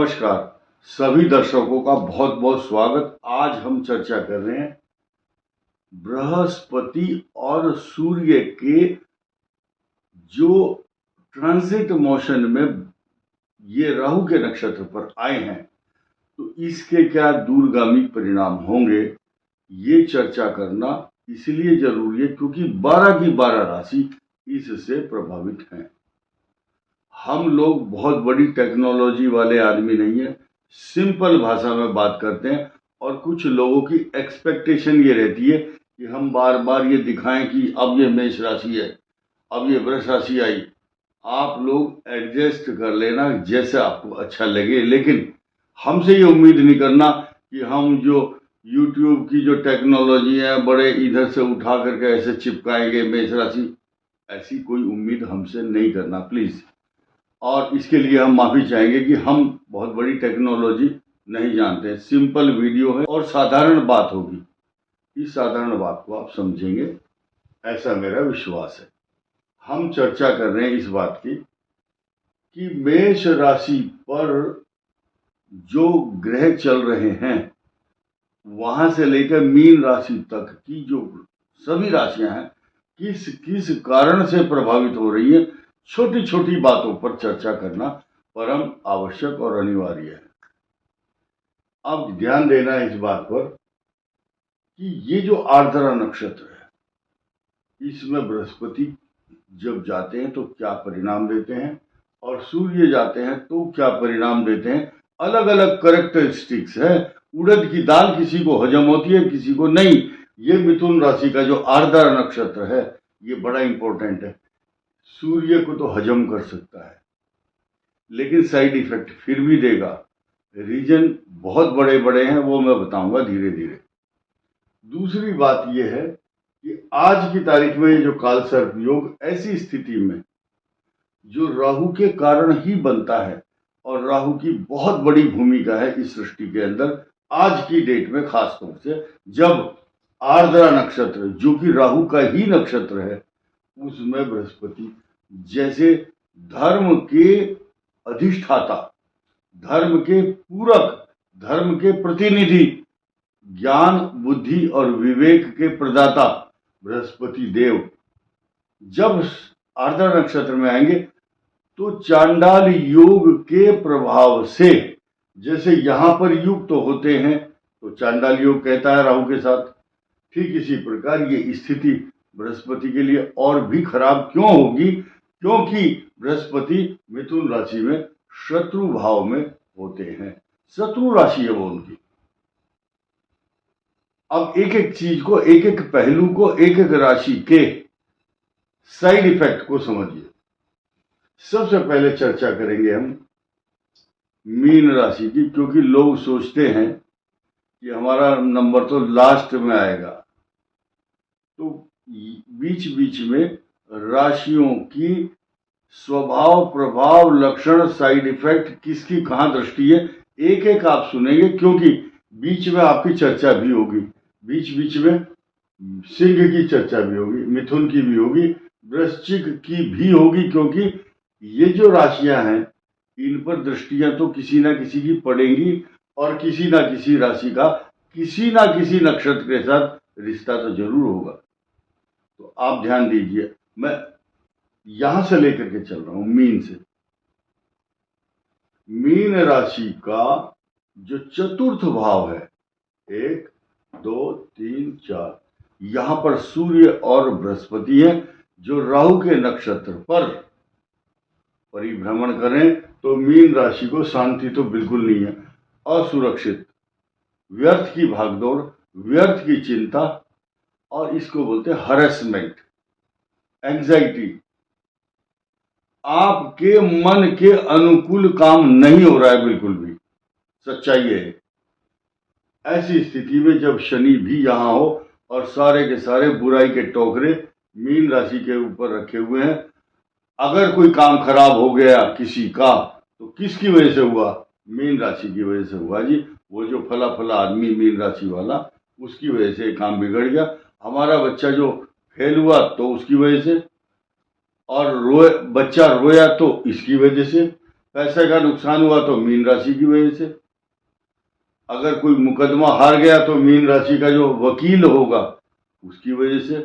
नमस्कार। सभी दर्शकों का बहुत बहुत स्वागत। आज हम चर्चा कर रहे हैं बृहस्पति और सूर्य के जो ट्रांजिट मोशन में ये राहु के नक्षत्र पर आए हैं, तो इसके क्या दूरगामी परिणाम होंगे, ये चर्चा करना इसलिए जरूरी है क्योंकि 12 की 12 राशि इससे प्रभावित हैं। हम लोग बहुत बड़ी टेक्नोलॉजी वाले आदमी नहीं है, सिंपल भाषा में बात करते हैं और कुछ लोगों की एक्सपेक्टेशन ये रहती है कि हम बार बार ये दिखाएं कि अब ये मेष राशि है, अब ये वृष राशि आई। आप लोग एडजस्ट कर लेना जैसे आपको अच्छा लगे, लेकिन हमसे ये उम्मीद नहीं करना कि हम जो YouTube की जो टेक्नोलॉजी है बड़े इधर से उठा करके ऐसे चिपकाएंगे मेष राशि। ऐसी कोई उम्मीद हमसे नहीं करना प्लीज़। और इसके लिए हम माफ़ी चाहेंगे कि हम बहुत बड़ी टेक्नोलॉजी नहीं जानते। सिंपल वीडियो है और साधारण बात होगी, इस साधारण बात को आप समझेंगे, ऐसा मेरा विश्वास है। हम चर्चा कर रहे हैं इस बात की कि मेष राशि पर जो ग्रह चल रहे हैं वहां से लेकर मीन राशि तक की जो सभी राशियां हैं किस किस कारण से प्रभावित हो रही है, छोटी छोटी बातों पर चर्चा करना परम आवश्यक और अनिवार्य है। अब ध्यान देना है इस बात पर कि ये जो आर्द्रा नक्षत्र है इसमें बृहस्पति जब जाते हैं तो क्या परिणाम देते हैं और सूर्य जाते हैं तो क्या परिणाम देते हैं। अलग अलग कैरेक्टरिस्टिक्स है। उड़द की दाल किसी को हजम होती है, किसी को नहीं। ये मिथुन राशि का जो आर्द्रा नक्षत्र है ये बड़ा इंपॉर्टेंट है। सूर्य को तो हजम कर सकता है लेकिन साइड इफेक्ट फिर भी देगा। रीजन बहुत बड़े बड़े हैं, वो मैं बताऊंगा धीरे धीरे। दूसरी बात यह है कि आज की तारीख में ये जो काल सर्प योग ऐसी स्थिति में जो राहु के कारण ही बनता है और राहु की बहुत बड़ी भूमिका है इस सृष्टि के अंदर आज की डेट में, खास तौर से जब आर्द्रा नक्षत्र जो कि राहु का ही नक्षत्र है उसमें बृहस्पति जैसे धर्म के अधिष्ठाता, धर्म के पूरक, धर्म के प्रतिनिधि, ज्ञान बुद्धि और विवेक के प्रदाता बृहस्पति देव जब आर्द्रा नक्षत्र में आएंगे तो चांडाल योग के प्रभाव से, जैसे यहां पर युक्त तो होते हैं तो चांडाल योग कहता है राहु के साथ, ठीक इसी प्रकार ये स्थिति बृहस्पति के लिए और भी खराब क्यों होगी, क्योंकि बृहस्पति मिथुन राशि में शत्रु भाव में होते हैं। शत्रु राशि है वो उनकी। अब एक एक चीज को, एक एक पहलू को, एक एक राशि के साइड इफेक्ट को समझिए। सबसे पहले चर्चा करेंगे हम मीन राशि की, क्योंकि लोग सोचते हैं कि हमारा नंबर तो लास्ट में आएगा, तो बीच बीच में राशियों की स्वभाव, प्रभाव, लक्षण, साइड इफेक्ट, किसकी कहाँ दृष्टि है, एक एक आप सुनेंगे, क्योंकि बीच में आपकी चर्चा भी होगी। बीच बीच में सिंह की चर्चा भी होगी, मिथुन की भी होगी, वृश्चिक की भी होगी, क्योंकि ये जो राशियां हैं इन पर दृष्टियां तो किसी ना किसी की पड़ेंगी और किसी ना किसी राशि का किसी ना किसी नक्षत्र के साथ रिश्ता तो जरूर होगा। तो आप ध्यान दीजिए, मैं यहां से लेकर के चल रहा हूं मीन से। मीन राशि का जो चतुर्थ भाव है, 1 2 3 4, यहां पर सूर्य और बृहस्पति है जो राहु के नक्षत्र पर परिभ्रमण करें तो मीन राशि को शांति तो बिल्कुल नहीं है। असुरक्षित, व्यर्थ की भागदौड़, व्यर्थ की चिंता, और इसको बोलते हैं हरेसमेंट, एंजाइटी। आपके मन के अनुकूल काम नहीं हो रहा है बिल्कुल भी, सच्चाई है। ऐसी स्थिति में जब शनि भी यहां हो और सारे के सारे बुराई के टोकरे मीन राशि के ऊपर रखे हुए हैं, अगर कोई काम खराब हो गया किसी का तो किसकी वजह से हुआ, मीन राशि की वजह से हुआ जी। वो जो फला फला आदमी मीन राशि वाला, उसकी वजह से काम बिगड़ गया। हमारा बच्चा जो फेल हुआ तो उसकी वजह से, और बच्चा रोया तो इसकी वजह से। पैसे का नुकसान हुआ तो मीन राशि की वजह से, अगर कोई मुकदमा हार गया तो मीन राशि का जो वकील होगा उसकी वजह से,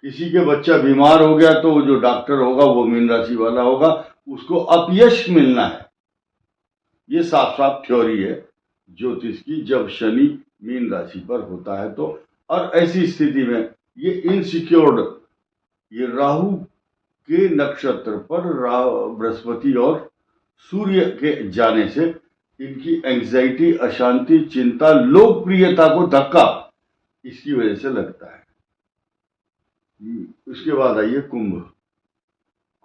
किसी के बच्चा बीमार हो गया तो जो डॉक्टर होगा वो मीन राशि वाला होगा, उसको अपयश मिलना है। ये साफ साफ थ्योरी है ज्योतिष की, जब शनि मीन राशि पर होता है तो। और ऐसी स्थिति में ये इनसिक्योर्ड, ये राहु के नक्षत्र पर बृहस्पति और सूर्य के जाने से इनकी एंग्जाइटी, अशांति, चिंता, लोकप्रियता को धक्का इसकी वजह से लगता है। उसके बाद आइए कुंभ।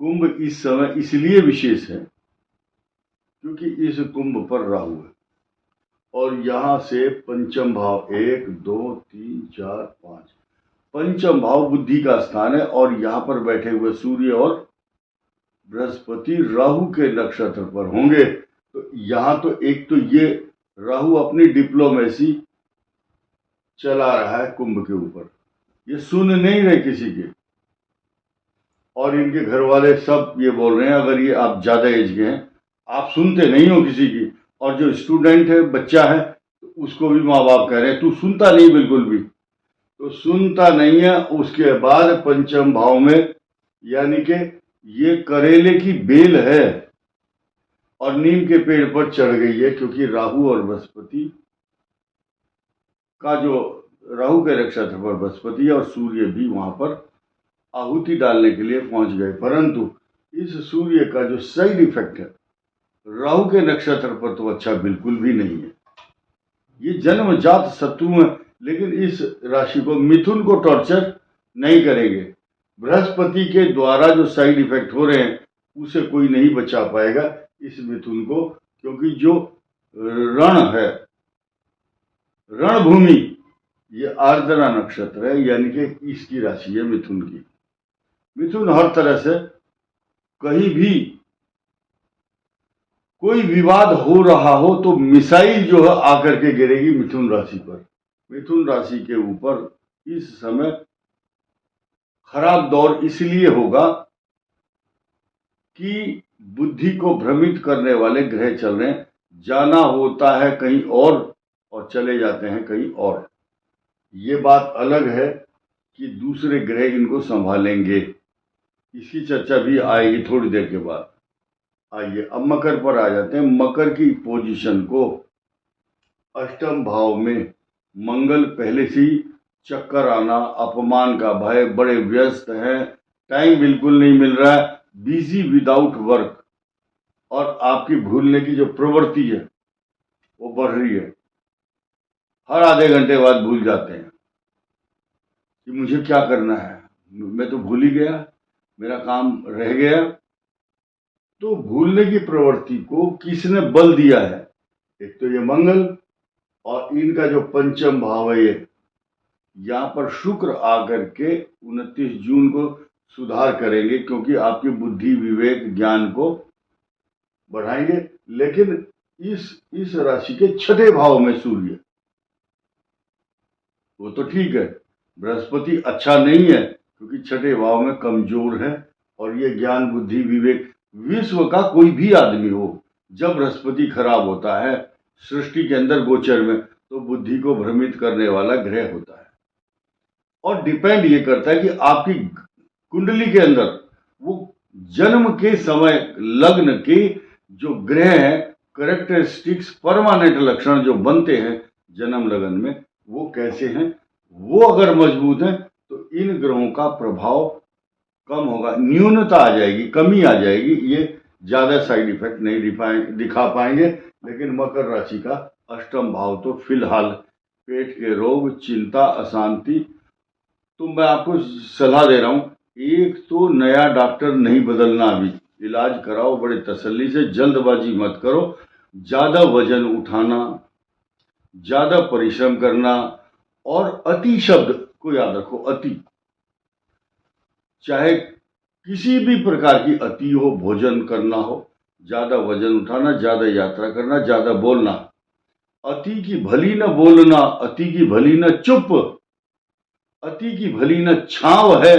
कुंभ इस समय इसलिए विशेष है क्योंकि इस कुंभ पर राहु है और यहां से पंचम भाव 1 2 3 4 5 पंचम भाव बुद्धि का स्थान है और यहां पर बैठे हुए सूर्य और बृहस्पति राहु के नक्षत्र पर होंगे। तो यहां तो एक तो ये राहु अपनी डिप्लोमेसी चला रहा है कुंभ के ऊपर, ये सुन नहीं रहे किसी के, और इनके घर वाले सब ये बोल रहे हैं अगर ये आप ज्यादा एज के हैं आप सुनते नहीं हो किसी की, और जो स्टूडेंट है, बच्चा है, उसको भी माँ बाप कह रहे हैं तू सुनता नहीं बिल्कुल भी, तो सुनता नहीं है। उसके बाद पंचम भाव में यानी कि ये करेले की बेल है और नीम के पेड़ पर चढ़ गई है, क्योंकि राहु और बृहस्पति का जो राहु के नक्षत्र पर बृहस्पति और सूर्य भी वहां पर आहुति डालने के लिए पहुंच गए। परंतु इस सूर्य का जो साइड इफेक्ट है राहु के नक्षत्र पर तो अच्छा बिल्कुल भी नहीं है, ये जन्मजात शत्रु है, लेकिन इस राशि को, मिथुन को टॉर्चर नहीं करेंगे। बृहस्पति के द्वारा जो साइड इफेक्ट हो रहे हैं उसे कोई नहीं बचा पाएगा इस मिथुन को, क्योंकि जो रण है, रणभूमि, ये आर्द्रा नक्षत्र है, यानी कि इसकी राशि है मिथुन की। मिथुन हर तरह से कहीं भी कोई विवाद हो रहा हो तो मिसाइल जो है आकर के गिरेगी मिथुन राशि पर। मिथुन राशि के ऊपर इस समय खराब दौर इसलिए होगा कि बुद्धि को भ्रमित करने वाले ग्रह चल रहे हैं, जाना होता है कहीं और चले जाते हैं कहीं और। ये बात अलग है कि दूसरे ग्रह इनको संभालेंगे, इसकी चर्चा भी आएगी थोड़ी देर के बाद। आइए अब मकर पर आ जाते हैं। मकर की पोजीशन को अष्टम भाव में मंगल पहले से ही चक्कर आना, अपमान का भय, बड़े व्यस्त हैं, टाइम बिल्कुल नहीं मिल रहा है, बिजी विदाउट वर्क, और आपकी भूलने की जो प्रवृत्ति है वो बढ़ रही है। हर आधे घंटे बाद भूल जाते हैं कि मुझे क्या करना है, मैं तो भूल ही गया, मेरा काम रह गया। तो भूलने की प्रवृत्ति को किसने बल दिया है? एक तो ये मंगल, और इनका जो पंचम भाव है ये, यहाँ पर शुक्र आकर के 29 जून को सुधार करेंगे, क्योंकि आपकी बुद्धि, विवेक, ज्ञान को बढ़ाएंगे। लेकिन इस राशि के छठे भाव में सूर्य, वो तो ठीक है, बृहस्पति अच्छा नहीं है क्योंकि छठे भाव में कमजोर है, और ये ज्ञान, बुद्धि, विवेक, विश्व का कोई भी आदमी हो, जब बृहस्पति खराब होता है सृष्टि के अंदर गोचर में, तो बुद्धि को भ्रमित करने वाला ग्रह होता है। और डिपेंड ये करता है कि आपकी कुंडली के अंदर वो जन्म के समय लग्न के जो ग्रह हैं, करेक्टरिस्टिक्स, परमानेंट लक्षण जो बनते हैं जन्म लगन में, वो कैसे हैं। वो अगर मजबूत हैं तो इन ग्रहों का प्रभाव कम होगा, न्यूनता आ जाएगी, कमी आ जाएगी, ये ज्यादा साइड इफेक्ट नहीं दिखा पाएंगे। लेकिन मकर राशि का अष्टम भाव तो फिलहाल पेट के रोग, चिंता, अशांति, तो मैं आपको सलाह दे रहा हूं, एक तो नया डॉक्टर नहीं बदलना, अभी इलाज कराओ बड़े तसल्ली से, जल्दबाजी मत करो। ज्यादा वजन उठाना, ज्यादा परिश्रम करना, और अति शब्द को याद रखो, अति, चाहे किसी भी प्रकार की अति हो, भोजन करना हो, ज्यादा वजन उठाना, ज्यादा यात्रा करना, ज्यादा बोलना, अति की भली न बोलना, अति की भली न चुप, अति की भली न छांव है,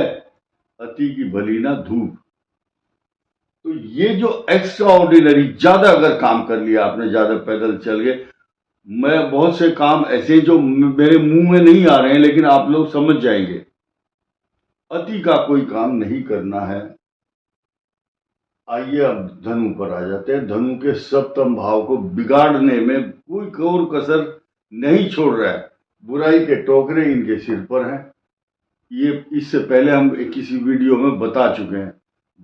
अति की भली न धूप। तो ये जो एक्स्ट्रा ऑर्डिनरी, ज्यादा अगर काम कर लिया आपने, ज्यादा पैदल चल गए, मैं बहुत से काम ऐसे जो मेरे मुंह में नहीं आ रहे हैं लेकिन आप लोग समझ जाएंगे, अति का कोई काम नहीं करना है। आइए अब धनु पर आ जाते हैं। धनु के सप्तम भाव को बिगाड़ने में कोई और कसर नहीं छोड़ रहा है। बुराई के टोकरे इनके सिर पर हैं। ये इससे पहले हम किसी वीडियो में बता चुके हैं।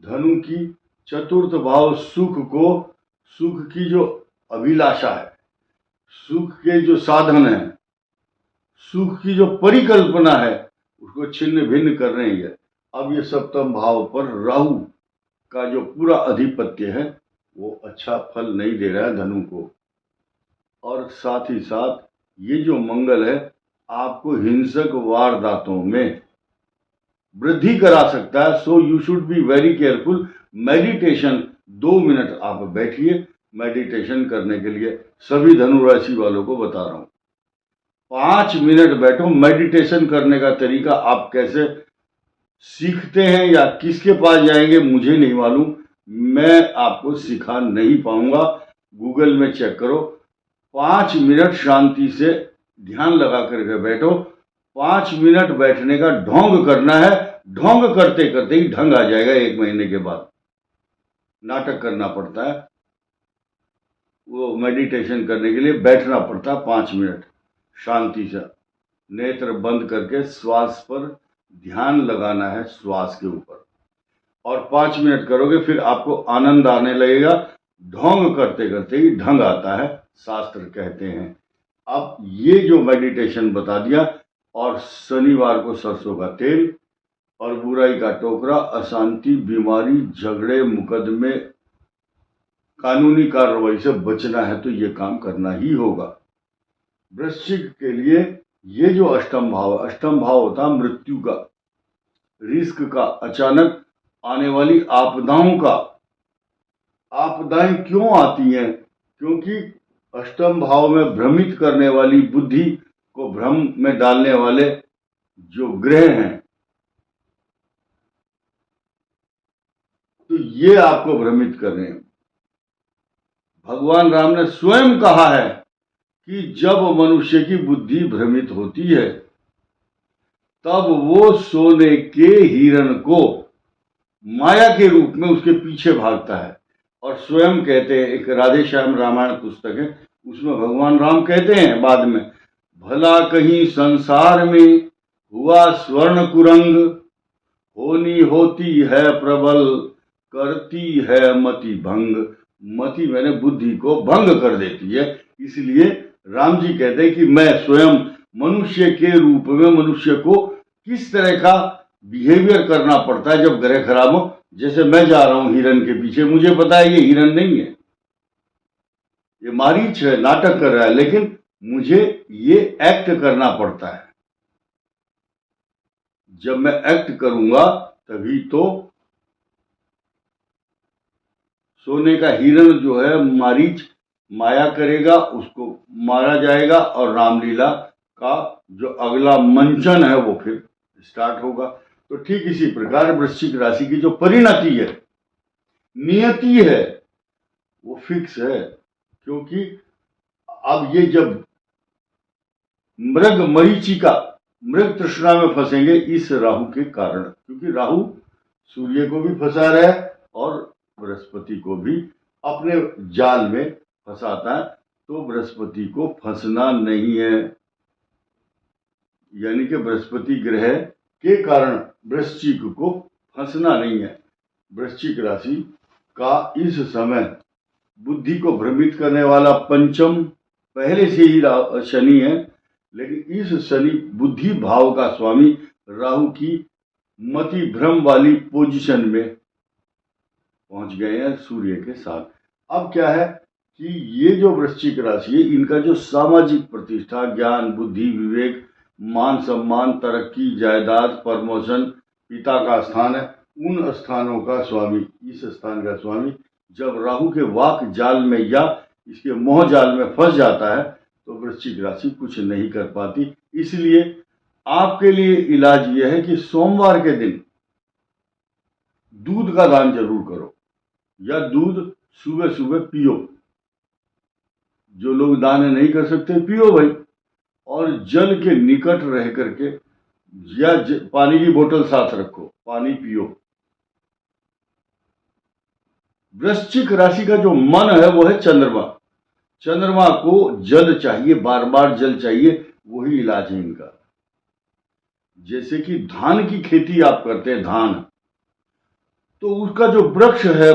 धनु की चतुर्थ भाव सुख की जो अभिलाषा है, सुख के जो साधन है, सुख की जो परिकल्पना है, उसको छिन्न भिन्न कर रही है। अब ये सप्तम भाव पर राहु का जो पूरा अधिपत्य है वो अच्छा फल नहीं दे रहा है धनु को। और साथ ही साथ ये जो मंगल है आपको हिंसक वारदातों में वृद्धि करा सकता है। So you should be very careful. Meditation 2 minute आप बैठिए। मेडिटेशन करने के लिए सभी धनु राशि वालों को बता रहा हूं, 5 मिनट बैठो। मेडिटेशन करने का तरीका आप कैसे सीखते हैं या किसके पास जाएंगे मुझे नहीं मालूम, मैं आपको सिखा नहीं पाऊंगा। गूगल में चेक करो। 5 मिनट शांति से ध्यान लगा करके बैठो। 5 मिनट बैठने का ढोंग करना है। ढोंग करते करते ही ढंग आ जाएगा। 1 महीने के बाद नाटक करना पड़ता है, वो मेडिटेशन करने के लिए बैठना पड़ता है 5 मिनट शांति से, नेत्र बंद करके श्वास पर ध्यान लगाना है, श्वास के ऊपर। और 5 मिनट करोगे फिर आपको आनंद आने लगेगा। ढोंग करते करते ही ढंग आता है, शास्त्र कहते हैं। अब ये जो मेडिटेशन बता दिया, और शनिवार को सरसों का तेल और बुराई का टोकरा, अशांति, बीमारी, झगड़े, मुकदमे, कानूनी कार्रवाई से बचना है तो ये काम करना ही होगा। वृश्चिक के लिए ये जो अष्टम भाव होता है मृत्यु का, रिस्क का, अचानक आने वाली आपदाओं का। आपदाएं क्यों आती हैं? क्योंकि अष्टम भाव में भ्रमित करने वाली, बुद्धि को भ्रम में डालने वाले जो ग्रह हैं, तो ये आपको भ्रमित कर रहे हैं। भगवान राम ने स्वयं कहा है कि जब मनुष्य की बुद्धि भ्रमित होती है तब वो सोने के हिरण को माया के रूप में उसके पीछे भागता है। और स्वयं कहते हैं, एक राधे श्याम रामायण पुस्तक है, उसमें भगवान राम कहते हैं बाद में, भला कहीं संसार में हुआ स्वर्ण कुरंग, होनी होती है प्रबल, करती है मति भंग। मति मैंने बुद्धि को भंग कर देती है। इसलिए राम जी कहते हैं कि मैं स्वयं मनुष्य के रूप में मनुष्य को किस तरह का बिहेवियर करना पड़ता है जब ग्रह खराब हो। जैसे मैं जा रहा हूं हिरन के पीछे, मुझे पता है ये हिरन नहीं है, ये मारीच है, नाटक कर रहा है, लेकिन मुझे ये एक्ट करना पड़ता है। जब मैं एक्ट करूंगा तभी तो सोने का हिरण जो है मारीच माया करेगा, उसको मारा जाएगा और रामलीला का जो अगला मंचन है वो फिर स्टार्ट होगा। तो ठीक इसी प्रकार वृश्चिक राशि की जो परिणति है, नियति है, वो फिक्स है। क्योंकि अब ये जब मृग मरीचिका, मृग तृष्णा में फंसेंगे इस राहु के कारण, क्योंकि राहु सूर्य को भी फंसा रहा है और बृहस्पति को भी अपने जाल में फंसाता है। तो बृहस्पति को फंसना नहीं है, यानी कि बृहस्पति ग्रह के कारण वृश्चिक को फंसना नहीं है। वृश्चिक राशि का इस समय बुद्धि को भ्रमित करने वाला पंचम पहले से ही शनि है, लेकिन इस शनि बुद्धि भाव का स्वामी राहु की मति भ्रम वाली पोजीशन में पहुंच गए हैं सूर्य के साथ। अब क्या है कि ये जो वृश्चिक राशि है, इनका जो सामाजिक प्रतिष्ठा, ज्ञान, बुद्धि, विवेक, मान सम्मान, तरक्की, जायदाद, प्रमोशन, पिता का स्थान है, उन स्थानों का स्वामी, इस स्थान का स्वामी जब राहु के वाक जाल में या इसके मोह जाल में फंस जाता है तो वृश्चिक राशि कुछ नहीं कर पाती। इसलिए आपके लिए इलाज यह है कि सोमवार के दिन दूध का दान जरूर करो। या दूध सुबह सुबह पियो। जो लोग दान नहीं कर सकते पियो भाई। और जल के निकट रह करके या पानी की बोतल साथ रखो, पानी पियो। वृश्चिक राशि का जो मन है वो है चंद्रमा। चंद्रमा को जल चाहिए, बार बार जल चाहिए, वही इलाज है इनका। जैसे कि धान की खेती आप करते हैं, धान, तो उसका जो वृक्ष है,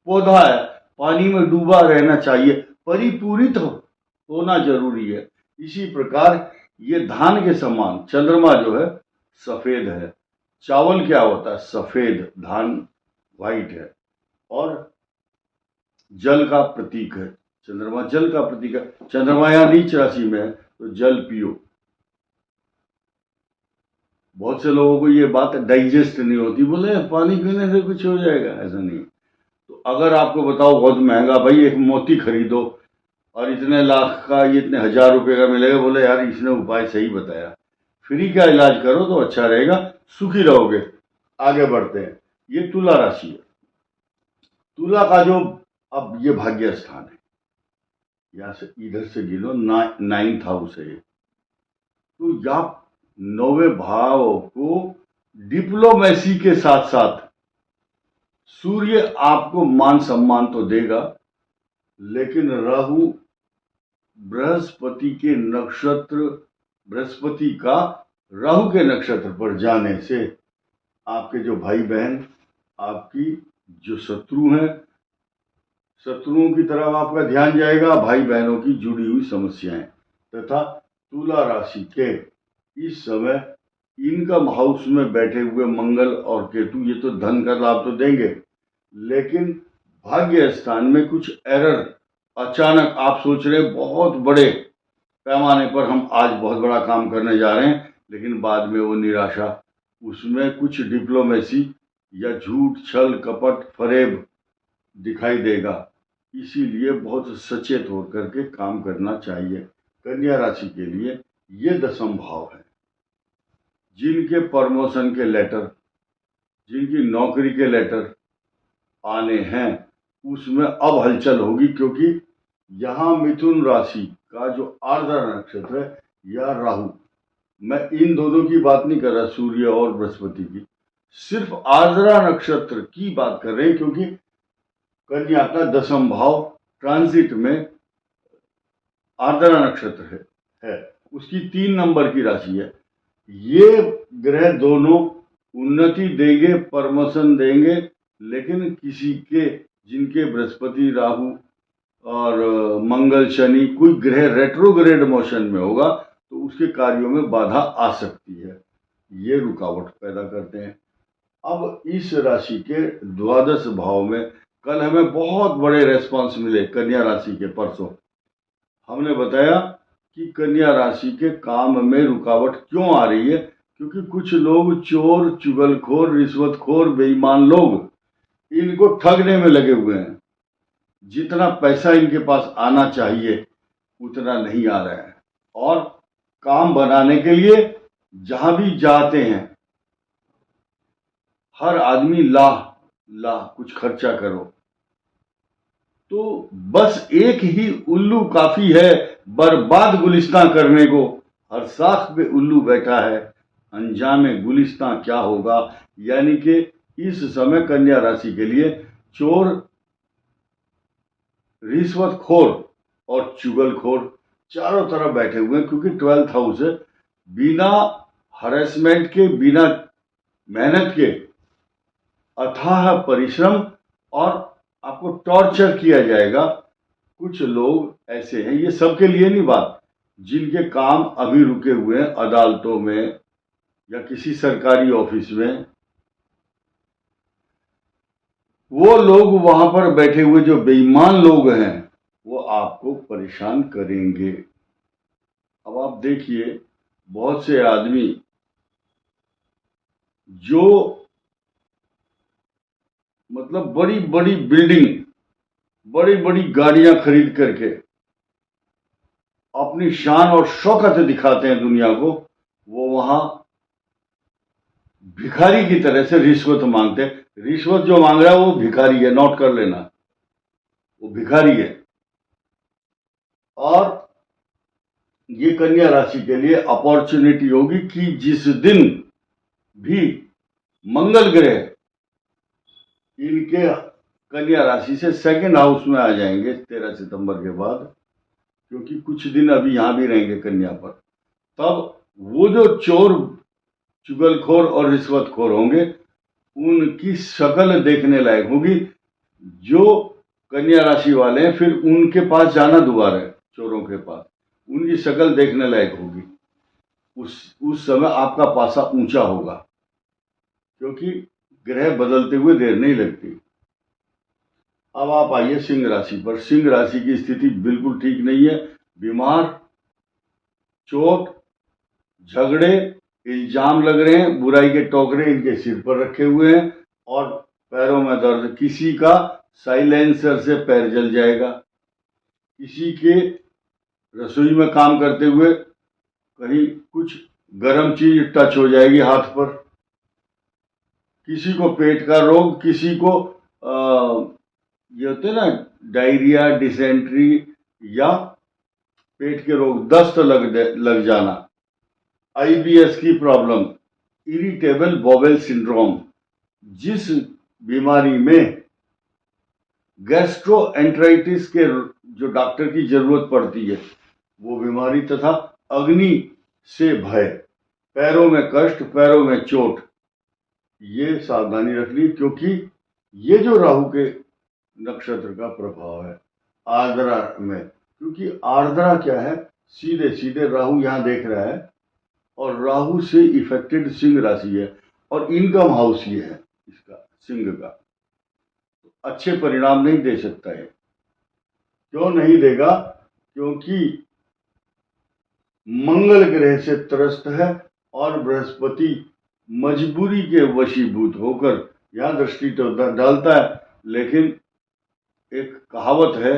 पौधा है, पानी में डूबा रहना चाहिए, परिपूरित होना जरूरी है। इसी प्रकार ये धान के समान चंद्रमा जो है सफेद है। चावल क्या होता है? सफेद। धान व्हाइट है और जल का प्रतीक है। चंद्रमा जल का प्रतीक है। चंद्रमा यहां नीच राशि में है तो जल पियो। बहुत से लोगों को ये बात डाइजेस्ट नहीं होती, बोले पानी पीने से कुछ हो जाएगा, ऐसा नहीं। तो अगर आपको बताओ बहुत महंगा भाई एक मोती खरीदो और इतने लाख का, ये इतने हजार रुपए का मिलेगा, बोले यार इसने उपाय सही बताया, फ्री का इलाज करो तो अच्छा रहेगा, सुखी रहोगे। आगे बढ़ते हैं। ये तुला राशि है। तुला का जो, अब ये भाग्य स्थान है, यहां से इधर से गिनो, 9th हाउस है ये। तो आप 9वें भाव को डिप्लोमेसी के साथ साथ सूर्य आपको मान सम्मान तो देगा, लेकिन राहु बृहस्पति के नक्षत्र, बृहस्पति का राहु के नक्षत्र पर जाने से आपके जो भाई बहन, आपकी जो शत्रु हैं, शत्रुओं की तरफ आपका ध्यान जाएगा, भाई बहनों की जुड़ी हुई समस्याएं। तथा तुला राशि के इस समय इनकम हाउस में बैठे हुए मंगल और केतु, ये तो धन का लाभ तो देंगे, लेकिन भाग्य स्थान में कुछ एरर, अचानक आप सोच रहे हैं बहुत बड़े पैमाने पर हम आज बहुत बड़ा काम करने जा रहे हैं, लेकिन बाद में वो निराशा, उसमें कुछ डिप्लोमेसी या झूठ, छल, कपट, फरेब दिखाई देगा। इसीलिए बहुत सचेत होकर के काम करना चाहिए। कन्या राशि के लिए ये 10वां भाव है। जिनके प्रमोशन के लेटर, जिनकी नौकरी के लेटर आने हैं, उसमें अब हलचल होगी, क्योंकि यहां मिथुन राशि का जो आर्द्रा नक्षत्र है या राहु, मैं इन दोनों की बात नहीं कर रहा, सूर्य और बृहस्पति की, सिर्फ आर्द्रा नक्षत्र की बात कर रहे हैं, क्योंकि कन्या का 10वां भाव ट्रांजिट में आर्द्रा नक्षत्र है। उसकी 3 नंबर की राशि है। ये ग्रह दोनों उन्नति देंगे, प्रमोशन देंगे, लेकिन किसी के, जिनके बृहस्पति, राहु और मंगल, शनि, कोई ग्रह रेट्रोग्रेड मोशन में होगा तो उसके कार्यों में बाधा आ सकती है, ये रुकावट पैदा करते हैं। अब इस राशि के 12 भाव में कल हमें बहुत बड़े रेस्पॉन्स मिले कन्या राशि के। परसों हमने बताया कि कन्या राशि के काम में रुकावट क्यों आ रही है, क्योंकि कुछ लोग चोर, चुगलखोर, रिश्वतखोर, बेईमान लोग इनको ठगने में लगे हुए हैं। जितना पैसा इनके पास आना चाहिए उतना नहीं आ रहा है, और काम बनाने के लिए जहां भी जाते हैं हर आदमी लाह कुछ खर्चा करो। तो बस एक ही उल्लू काफी है बर्बाद गुलिस्तां करने को। हर साख पे उल्लू बैठा है, अंजामे गुलिस्तां क्या होगा। यानी कि इस समय कन्या राशि के लिए चोर, रिश्वतखोर और चुगलखोर चारों तरफ बैठे हुए हैं, क्योंकि 12th हाउस है। बिना हरेसमेंट के, बिना मेहनत के अथाह परिश्रम, और आपको टॉर्चर किया जाएगा। कुछ लोग ऐसे हैं, ये सबके लिए नहीं बात, जिनके काम अभी रुके हुए हैं अदालतों में या किसी सरकारी ऑफिस में, वो लोग वहां पर बैठे हुए जो बेईमान लोग हैं वो आपको परेशान करेंगे। अब आप देखिए, बहुत से आदमी जो मतलब बड़ी बड़ी बिल्डिंग, बड़ी बड़ी गाड़ियां खरीद करके अपनी शान और शौकत दिखाते हैं दुनिया को, वो वहां भिखारी की तरह से रिश्वत मांगते हैं। रिश्वत जो मांग रहा है वो भिखारी है, नोट कर लेना, वो भिखारी है। और ये कन्या राशि के लिए अपॉर्चुनिटी होगी कि जिस दिन भी मंगल ग्रह इनके कन्या राशि से सेकंड हाउस में आ जाएंगे 13 सितंबर के बाद, क्योंकि कुछ दिन अभी यहां भी रहेंगे कन्या पर, तब वो जो चोर, चुगलखोर और रिश्वतखोर होंगे उनकी शक्ल देखने लायक होगी। जो कन्या राशि वाले हैं फिर उनके पास जाना दुबारा है, चोरों के पास, उनकी शक्ल देखने लायक होगी। उस समय आपका पासा ऊंचा होगा, क्योंकि ग्रह बदलते हुए देर नहीं लगती। अब आप आइए सिंह राशि पर। सिंह राशि की स्थिति बिल्कुल ठीक नहीं है। बीमार, चोट, झगड़े, इल्जाम लग रहे हैं, बुराई के टोकरे इनके सिर पर रखे हुए हैं और पैरों में दर्द। किसी का साइलेंसर से पैर जल जाएगा, किसी के रसोई में काम करते हुए कहीं कुछ गर्म चीज टच हो जाएगी हाथ पर, किसी को पेट का रोग, किसी को ये होते हैं ना डायरिया, डिसेंट्री या पेट के रोग, दस्त लग जाना, आईबीएस की प्रॉब्लम, इरिटेबल बॉवेल सिंड्रोम, जिस बीमारी में गैस्ट्रोएंटराइटिस के जो डॉक्टर की जरूरत पड़ती है वो बीमारी, तथा अग्नि से भय, पैरों में कष्ट, पैरों में चोट, ये सावधानी रख ली, क्योंकि ये जो राहु के नक्षत्र का प्रभाव है आर्द्रा में। क्योंकि आर्द्रा क्या है, सीधे सीधे राहु यहां देख रहा है और राहु से इफेक्टेड सिंह राशि है और इनकम हाउस ये है इसका, सिंह का। अच्छे परिणाम नहीं दे सकता है। क्यों नहीं देगा? क्योंकि मंगल ग्रह से त्रस्त है और बृहस्पति मजबूरी के वशीभूत होकर यहां दृष्टि तो डालता है, लेकिन एक कहावत है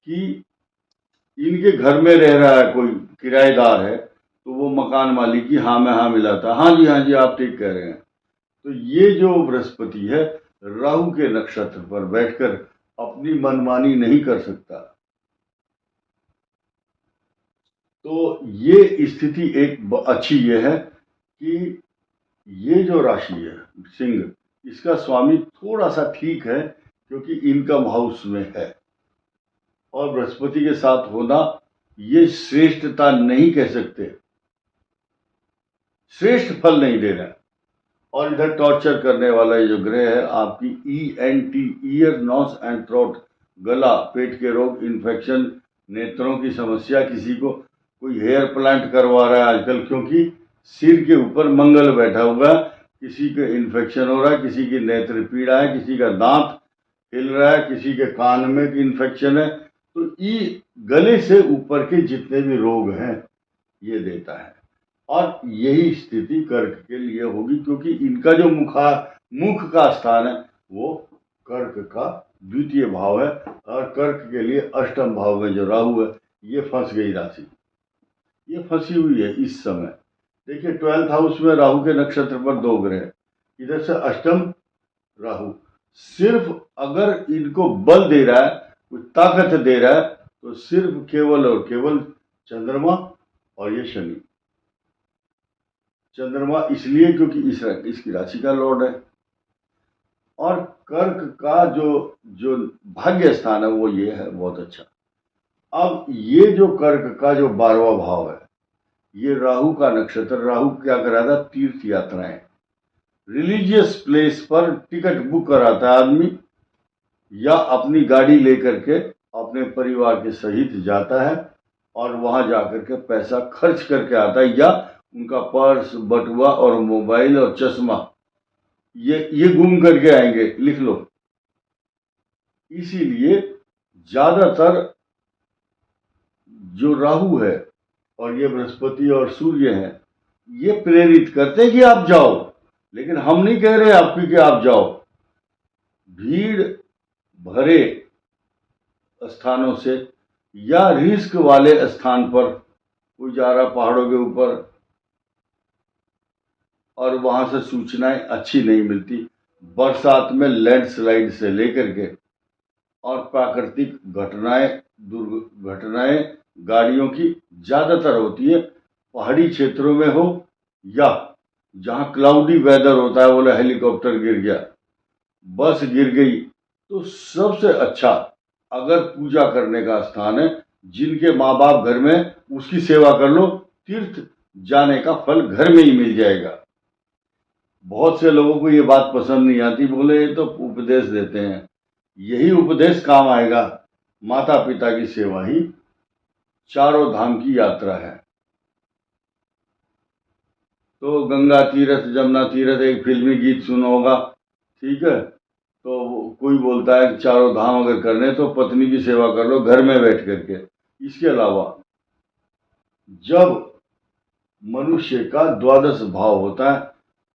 कि इनके घर में रह रहा है कोई किराएदार है तो वो मकान मालिक की हाँ में हाँ मिलाता, हाँ जी आप ठीक कह रहे हैं। तो ये जो बृहस्पति है राहु के नक्षत्र पर बैठकर अपनी मनमानी नहीं कर सकता। तो ये स्थिति एक अच्छी ये है कि ये जो राशि है सिंह, इसका स्वामी थोड़ा सा ठीक है क्योंकि इनकम हाउस में है और बृहस्पति के साथ होना ये श्रेष्ठता नहीं कह सकते, श्रेष्ठ फल नहीं दे रहा है। और इधर टॉर्चर करने वाला ये जो ग्रह है आपकी ENT, ear nose and throat, गला, पेट के रोग, इन्फेक्शन, नेत्रों की समस्या, किसी को कोई हेयर प्लांट करवा रहा है आजकल क्योंकि सिर के ऊपर मंगल बैठा हुआ, किसी के इन्फेक्शन हो रहा है, किसी की नेत्र पीड़ा है, किसी का दांत हिल रहा है, किसी के कान में इन्फेक्शन है। तो गले से ऊपर के जितने भी रोग हैं ये देता है। और यही स्थिति कर्क के लिए होगी क्योंकि इनका जो मुख का स्थान है वो कर्क का द्वितीय भाव है और कर्क के लिए अष्टम भाव में जो राहु है ये फंस गई राशि, ये फंसी हुई है इस समय। देखिए 12th हाउस में राहु के नक्षत्र पर दो ग्रह, इधर से अष्टम राहु, सिर्फ अगर इनको बल दे रहा है, कुछ ताकत दे रहा है तो सिर्फ केवल और केवल चंद्रमा और ये शनि। चंद्रमा इसलिए क्योंकि इसकी राशि का लॉर्ड है और कर्क का जो भाग्य स्थान है वो ये है बहुत अच्छा। अब ये जो कर्क का जो 12वां भाव है ये राहु का नक्षत्र, राहु क्या कराता है? तीर्थ यात्राएं, रिलीजियस प्लेस पर टिकट बुक कराता है आदमी या अपनी गाड़ी लेकर के अपने परिवार के सहित जाता है और वहां जाकर के पैसा खर्च करके आता है, या उनका पर्स, बटुआ और मोबाइल और चश्मा ये गुम करके आएंगे, लिख लो। इसीलिए ज्यादातर जो राहु है और ये बृहस्पति और सूर्य है ये प्रेरित करते हैं कि आप जाओ, लेकिन हम नहीं कह रहे आपकी कि आप जाओ। भीड़ भरे स्थानों से या रिस्क वाले स्थान पर, कोई जा रहा पहाड़ों के ऊपर और वहां से सूचनाएं अच्छी नहीं मिलती। बरसात में लैंडस्लाइड से लेकर के और प्राकृतिक घटनाएं, दुर्घटनाएं गाड़ियों की ज्यादातर होती है। पहाड़ी क्षेत्रों में हो या जहां क्लाउडी वेदर होता है, बोले हेलीकॉप्टर गिर गया, बस गिर गई, तो सबसे अच्छा अगर पूजा करने का स्थान है, जिनके माँ बाप घर में, उसकी सेवा कर लो, तीर्थ जाने का फल घर में ही मिल जाएगा। बहुत से लोगों को ये बात पसंद नहीं आती, बोले ये तो उपदेश देते हैं। यही उपदेश काम आएगा। माता पिता की सेवा ही चारों धाम की यात्रा है। तो गंगा तीरथ जमुना तीरथ एक फिल्मी गीत सुना होगा, ठीक है। तो कोई बोलता है कि चारों धाम अगर करने तो पत्नी की सेवा कर लो घर में बैठ करके। इसके अलावा जब मनुष्य का द्वादश भाव होता है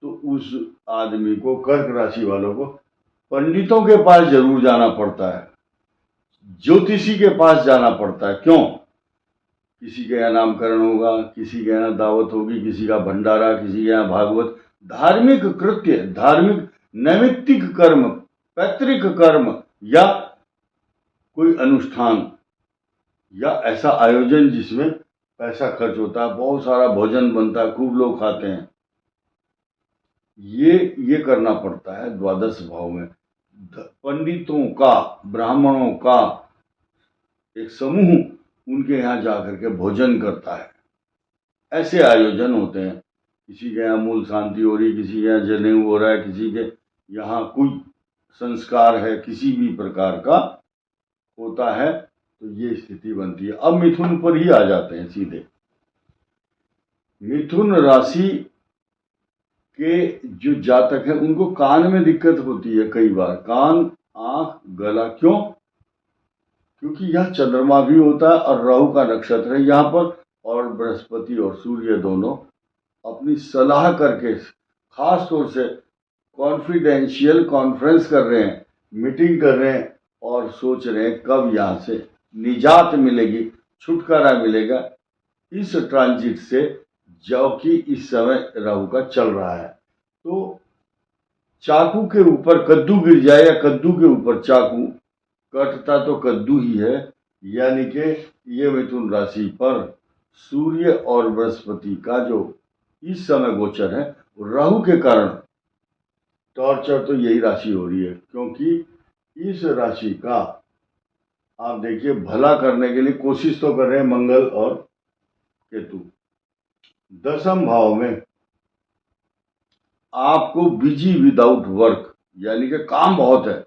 तो उस आदमी को, कर्क राशि वालों को, पंडितों के पास जरूर जाना पड़ता है, ज्योतिषी के पास जाना पड़ता है। क्यों? किसी के यहाँ नामकरण होगा, किसी के यहाँ दावत होगी, किसी का भंडारा, किसी के यहाँ भागवत, धार्मिक कृत्य, धार्मिक नैमित्तिक कर्म, पैतृक कर्म या कोई अनुष्ठान या ऐसा आयोजन जिसमें पैसा खर्च होता है, बहुत सारा भोजन बनता है, खूब लोग खाते हैं, ये करना पड़ता है द्वादश भाव में। पंडितों का, ब्राह्मणों का एक समूह उनके यहाँ जाकर के भोजन करता है। ऐसे आयोजन होते हैं। किसी के यहाँ मूल शांति हो रही, किसी के यहाँ जनेऊ हो रहा है, किसी के यहाँ कोई संस्कार है, किसी भी प्रकार का होता है, तो ये स्थिति बनती है। अब मिथुन पर ही आ जाते हैं सीधे। मिथुन राशि के जो जातक हैं उनको कान में दिक्कत होती है कई बार, कान, आंख, गला। क्यों? क्योंकि यह चंद्रमा भी होता है और राहु का नक्षत्र है यहाँ पर, और बृहस्पति और सूर्य दोनों अपनी सलाह करके, खास तौर से कॉन्फिडेंशियल कॉन्फ्रेंस कर रहे हैं, मीटिंग कर रहे हैं और सोच रहे हैं कब यहाँ से निजात मिलेगी, छुटकारा मिलेगा इस ट्रांजिट से, जो कि इस समय राहु का चल रहा है। तो चाकू के ऊपर कद्दू गिर जाए या कद्दू के ऊपर चाकू, कटता तो कद्दू ही है। यानी कि ये मिथुन राशि पर सूर्य और बृहस्पति का जो इस समय गोचर है, राहु के कारण टॉर्चर तो यही राशि हो रही है। क्योंकि इस राशि का आप देखिए भला करने के लिए कोशिश तो कर रहे हैं मंगल और केतु। दसम भाव में आपको बिजी विदाउट वर्क, यानी कि काम बहुत है।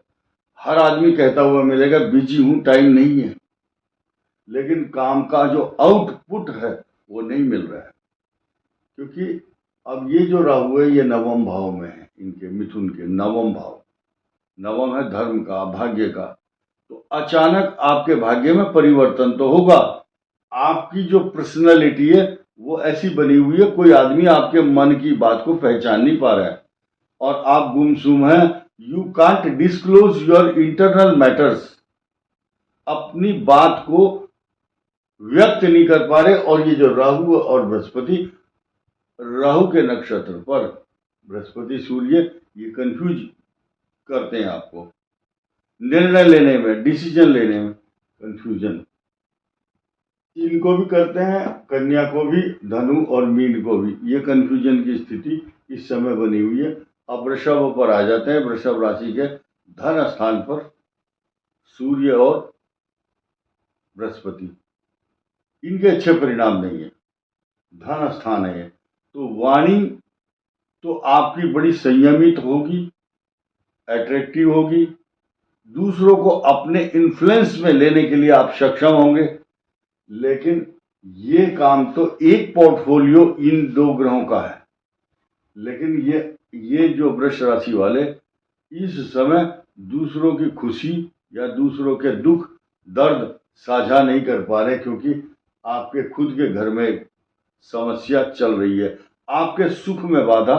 हर आदमी कहता हुआ मिलेगा बिजी हूं, टाइम नहीं है, लेकिन काम का जो आउटपुट है वो नहीं मिल रहा है। क्योंकि अब ये जो राहु है ये नवम भाव में है, इनके मिथुन के नवम भाव, नवम है धर्म का, भाग्य का। तो अचानक आपके भाग्य में परिवर्तन तो होगा। आपकी जो पर्सनैलिटी है वो ऐसी बनी हुई है, कोई आदमी आपके मन की बात को पहचान नहीं पा रहा है और आप गुमसुम हैं। You can't disclose your internal matters, अपनी बात को व्यक्त नहीं कर पा रहे। और ये जो राहु और बृहस्पति, राहु के नक्षत्र पर बृहस्पति सूर्य, ये कंफ्यूज करते हैं आपको, निर्णय लेने में, डिसीजन लेने में कंफ्यूजन इनको भी करते हैं, कन्या को भी, धनु और मीन को भी। ये कंफ्यूजन की स्थिति इस समय बनी हुई है। अब वृषभ पर आ जाते हैं। वृषभ राशि के धन स्थान पर सूर्य और बृहस्पति, इनके अच्छे परिणाम नहीं है। धन स्थान है ये, तो वाणी तो आपकी बड़ी संयमित होगी, अट्रैक्टिव होगी, दूसरों को अपने इन्फ्लुएंस में लेने के लिए आप सक्षम होंगे। लेकिन ये काम तो एक पोर्टफोलियो इन दो ग्रहों का है। लेकिन ये जो वृष राशि वाले इस समय दूसरों की खुशी या दूसरों के दुख दर्द साझा नहीं कर पा रहे, क्योंकि आपके खुद के घर में समस्या चल रही है। आपके सुख में बाधा,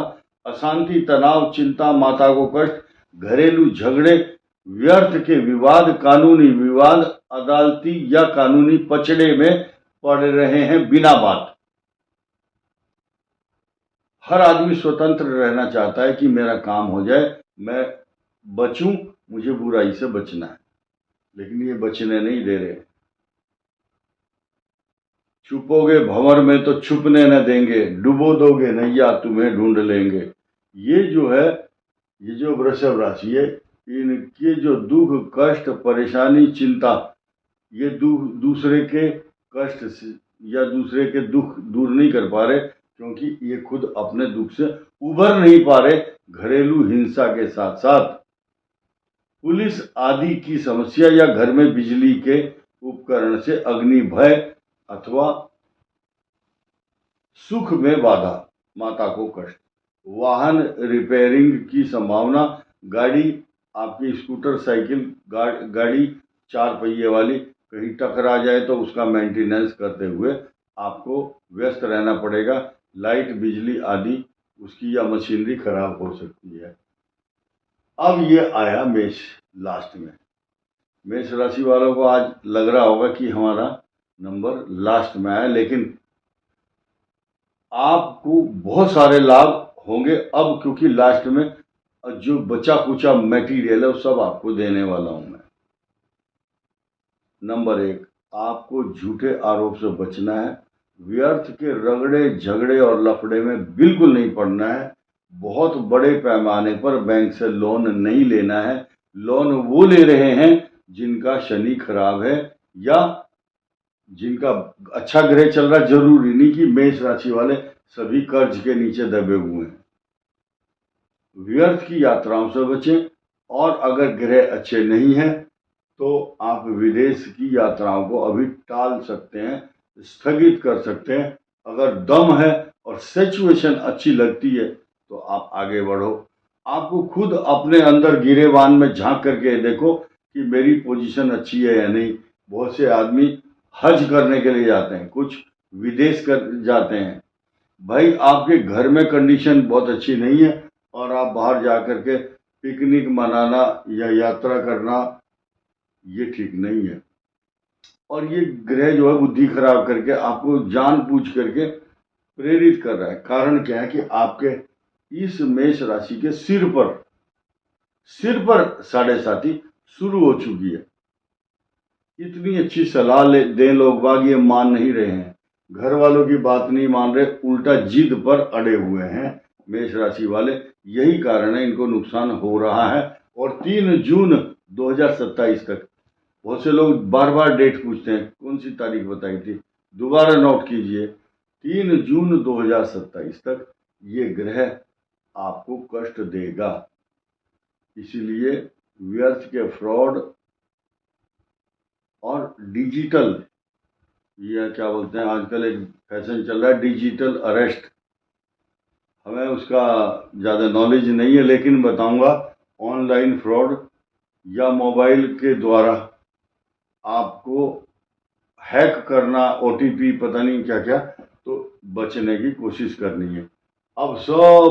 अशांति, तनाव, चिंता, माता को कष्ट, घरेलू झगड़े, व्यर्थ के विवाद, कानूनी विवाद, अदालती या कानूनी पचड़े में पड़ रहे हैं बिना बात। हर आदमी स्वतंत्र रहना चाहता है कि मेरा काम हो जाए, मैं बचूं, मुझे बुराई से बचना है, लेकिन ये बचने नहीं दे रहे। छुपोगे भंवर में तो छुपने न देंगे, डुबो दोगे नैया तुम्हें ढूंढ लेंगे। ये जो है, ये जो वृषभ राशि है, इनके जो दुख, कष्ट, परेशानी, चिंता, ये दूसरे के कष्ट से या दूसरे के दुख दूर नहीं कर पा रहे, क्योंकि ये खुद अपने दुख से उबर नहीं पा रहे। घरेलू हिंसा के साथ साथ पुलिस आदि की समस्या या घर में बिजली के उपकरण से अग्नि भय अथवा सुख में बाधा, माता को कष्ट, वाहन रिपेयरिंग की संभावना, गाड़ी, आपकी स्कूटर, साइकिल, गाड़ी 4 पहिए वाली कहीं टकरा जाए तो उसका मेंटेनेंस करते हुए आपको व्यस्त रहना पड़ेगा। लाइट, बिजली आदि उसकी या मशीनरी खराब हो सकती है। अब ये आया मेष लास्ट में। मेष राशि वालों को आज लग रहा होगा कि हमारा नंबर लास्ट में आया, लेकिन आपको बहुत सारे लाभ होंगे अब, क्योंकि लास्ट में जो बचा कुचा मटेरियल है वो सब आपको देने वाला हूं मैं। नंबर 1, आपको झूठे आरोप से बचना है। व्यर्थ के रगड़े, झगड़े और लफड़े में बिल्कुल नहीं पड़ना है। बहुत बड़े पैमाने पर बैंक से लोन नहीं लेना है। लोन वो ले रहे हैं जिनका शनि खराब है या जिनका अच्छा ग्रह चल रहा। जरूरी नहीं कि मेष राशि वाले सभी कर्ज के नीचे दबे हुए हैं। व्यर्थ की यात्राओं से बचें, और अगर ग्रह अच्छे नहीं हैं तो आप विदेश की यात्राओं को अभी टाल सकते हैं, स्थगित कर सकते हैं। अगर दम है और सिचुएशन अच्छी लगती है तो आप आगे बढ़ो। आपको खुद अपने अंदर गिरेबान में झांक करके देखो कि मेरी पोजीशन अच्छी है या नहीं। बहुत से आदमी हज करने के लिए जाते हैं, कुछ विदेश कर जाते हैं। भाई, आपके घर में कंडीशन बहुत अच्छी नहीं है और आप बाहर जा कर के पिकनिक मनाना या यात्रा करना, ये ठीक नहीं है। और ये ग्रह जो है बुद्धि खराब करके आपको जानबूझ करके प्रेरित कर रहा है। कारण क्या है कि आपके इस मेष राशि के सिर पर 7.5 शुरू हो चुकी है। इतनी अच्छी सलाह दें लोग बाग, ये मान नहीं रहे हैं। घर वालों की बात नहीं मान रहे, उल्टा जिद पर अड़े हुए हैं मेष राशि वाले। यही कारण है इनको नुकसान हो रहा है। और 3 जून 2027 तक, बहुत से लोग बार बार डेट पूछते हैं, कौन सी तारीख बताई थी, दोबारा नोट कीजिए, 3 जून 2027 तक ये ग्रह आपको कष्ट देगा। इसीलिए व्यर्थ के फ्रॉड और डिजिटल, या क्या बोलते हैं, आजकल एक फैशन चल रहा है डिजिटल अरेस्ट, हमें उसका ज़्यादा नॉलेज नहीं है, लेकिन बताऊंगा। ऑनलाइन फ्रॉड या मोबाइल के द्वारा आपको हैक करना, OTP पता नहीं क्या क्या, तो बचने की कोशिश करनी है। अब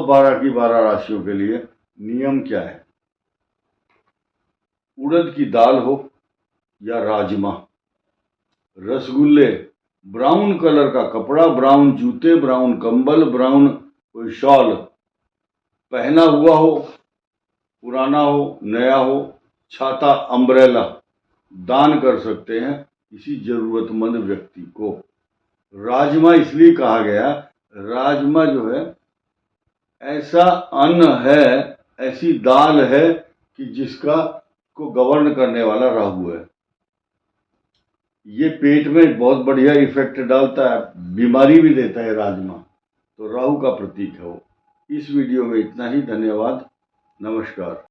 12 की 12 राशियों के लिए नियम क्या है। उड़द की दाल हो या राजमा, रसगुल्ले, ब्राउन कलर का कपड़ा, ब्राउन जूते, ब्राउन कंबल, ब्राउन कोई शॉल पहना हुआ हो, पुराना हो, नया हो, छाता, अम्ब्रेला दान कर सकते हैं किसी जरूरतमंद व्यक्ति को। राजमा इसलिए कहा गया, राजमा जो है ऐसा अन्न है, ऐसी दाल है कि जिसका को गवर्न करने वाला राहु है। ये पेट में बहुत बढ़िया इफेक्ट डालता है, बीमारी भी देता है राजमा, तो राहु का प्रतीक है वो। इस वीडियो में इतना ही। धन्यवाद, नमस्कार।